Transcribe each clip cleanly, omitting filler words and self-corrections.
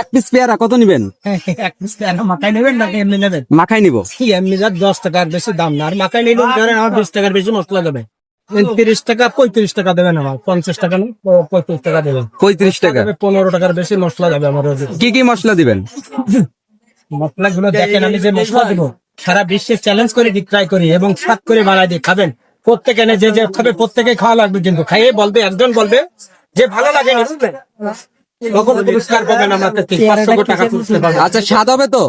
এক পিস পেয়ারা কত নিবেন? এক পিস পেয়ারা মাখাই নেবেন নাকি এমনি নেবেন? মাখাই নিব। এমনি যা 10 টাকার বেশি দাম না, আর মাখাই নিলে ধরেন আমার 20 টাকার বেশি মশলা দেবে। 30 টাকা 35 টাকা দেবেন, আমার 50 টাকা না 35 টাকা দেবেন। 35 টাকা। 15 টাকার বেশি মশলা যাবে আমার। কি কি মশলা দিবেন? মশলাগুলো দেখেন, আমি যে মশলা দেবো সারা বিশ্বে চ্যালেঞ্জ করে ট্রাই করি এবং স্বাদ করে বানাই দিই। খাবেন প্রত্যেকে, যে যে খাবে প্রত্যেকে খাওয়া লাগবে, কিন্তু খাইয়ে বলবে, একজন বলবে যে ভালো লাগে না, তখন পুরস্কার পাবেন আমার কাছে 500 টাকা পুরস্কার পাবেন। আচ্ছা, স্বাদ হবে তো?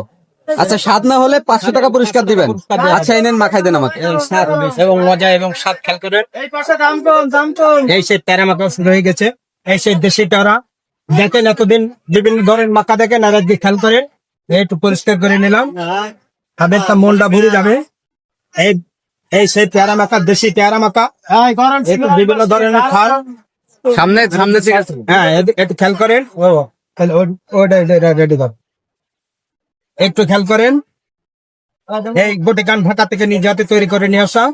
আচ্ছা, স্বাদ না হলে 500 টাকা পুরস্কার দিবেন। আচ্ছা, এনেন, মাখাই দেন আমাকে। স্বাদ এবং মজা এবং স্বাদ খেয়াল করে। এই সেই প্যারা মাখা শুরু হয়ে গেছে, এই সেই দেশি প্যারা দেখেন, এতদিন বিভিন্ন ধরনের মাখা দেখেন, আর আজকে খেয়াল করে একটু পরিষ্কার করে নিলাম। তাদের তা মনটা ভরে যাবে। এই সেই পেয়ারা মাখা, দেশি পেয়ারা মাখা, একটু বিভিন্ন ধরনের খান। সামনে সামনে ঠিক আছে। হ্যাঁ, একটু খেয়াল করেন। রেডি কর, একটু খেয়াল করেন। এই বটিকান ঢাকা থেকে নিজে হাতে তৈরি করে নিয়ে আসা,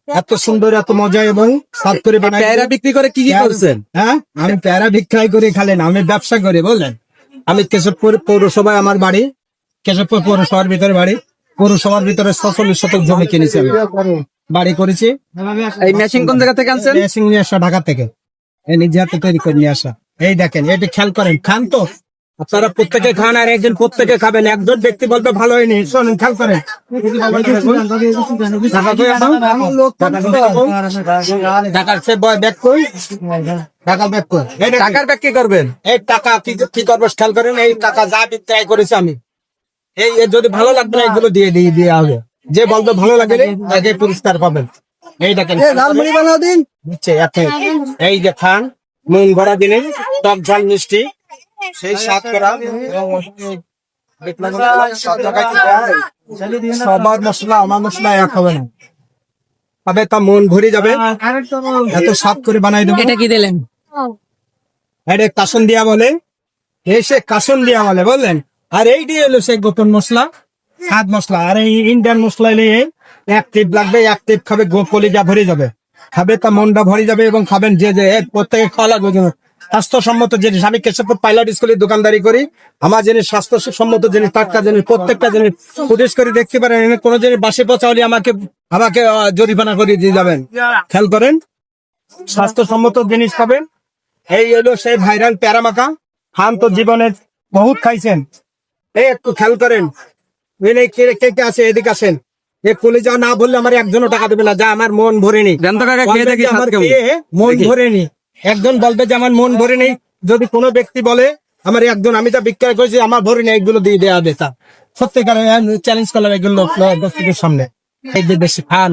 এত সুন্দর, এত মজা এবং স্বাদ করে বানাই। পেয়ারা বিক্রি করে কি কি করছেন? হ্যাঁ, আমি পেয়ারা বিক্রয় করে খালেন, আমি ব্যবসা করি, বললেন। আমি কেশবপুর পৌরসভায় আমার বাড়ি, কেশবপুর পৌরসভার ভিতরে বাড়ি। পৌরসভার ভিতরে 46 শতক জমি কিনেছি, আমি বাড়ি করেছি। এই মেশিন কোন জায়গা থেকে আনছেন? মেশিন নিয়ে আসা ঢাকা থেকে, এই নিজে হাতে তৈরি করে নিয়ে আসা। এই দেখেন, এটা খেয়াল করেন, খান তো আপনারা প্রত্যেকে খান, আর একজন প্রত্যেকে খাবেন। একজন ব্যক্তি বলবে ভালো হয়নি, শোনেন, খেয়াল করেন। ঢাকার সে বয় ব্যাগ কই, ঢাকার ব্যাগ কই, টাকার ব্যাগ কি করবেন? এই টাকা কি করবো খেয়াল করেন। এই টাকা যা বিক্রয় করেছি আমি, এই যদি ভালো লাগবে না, এগুলো দিয়ে হবে। যে বলবে ভালো লাগে তাকে পুরস্কার পাবেন। এই দেখেন, লালমুড়ি বানাও দিন। নিচ্ছে এই যে খান, নুন ভরা দিনে টক ঝাল মিষ্টি, সেই স্বাদ করা। সবার মশলা আমার মশলা এক হবে না, তবে তা মন ভরে যাবে, এত স্বাদ করে বানাই দেবো। এটা কি দিলেন? এটা কাসন দিয়া বলে, এই সে কাসন দিয়া বলে, বললেন। আর এই দিয়ে এলো সে গোপন মশলা, স্বাদ মশলা। আর এই ইন্ডিয়ান মশলা এলে এক টিপ লাগবে, এক টিপ খাবে, কলিজা ভরে যাবে, খাবে তা মনটা ভরে যাবে এবং খাবেন যে প্রত্যেকে খাওয়া লাগবে। স্বাস্থ্যসম্মত জিনিস, আমি কেশবপুর পাইলট স্কুলে দোকানদারি করি। আমার জিনিস স্বাস্থ্যসম্মত জিনিস, টাটকা জিনিস, প্রত্যেকটা জিনিস ফুটেজ করে দেখতে পারেন। কোন জিনিস বাসি পচা হলে আমাকে জরিমানা করে দিয়ে যাবেন। খেয়াল করেন, স্বাস্থ্যসম্মত জিনিস খাবেন। এই এলো সেই ভাইরাল প্যারা মাখা, খান তো জীবনের বহুত খাইছেন। এই একটু খেয়াল করেন, কে কে আছে এদিকে আসেন। এ কলিজা না বললে আমার একজনও টাকা দেবে না, যা আমার মন ভরেনি। আমার মন ভরেনি, একজন বলবে যে আমার মন ভরেনি। যদি কোনো ব্যক্তি বলে আমার একজন, আমি যা বিক্রয় করেছি আমার ভরেনি, এগুলো দিয়ে দেওয়া হবে। তা সত্যিকার চ্যালেঞ্জ করলাম এগুলো দর্শকের সামনে। এই যে বেশি খান।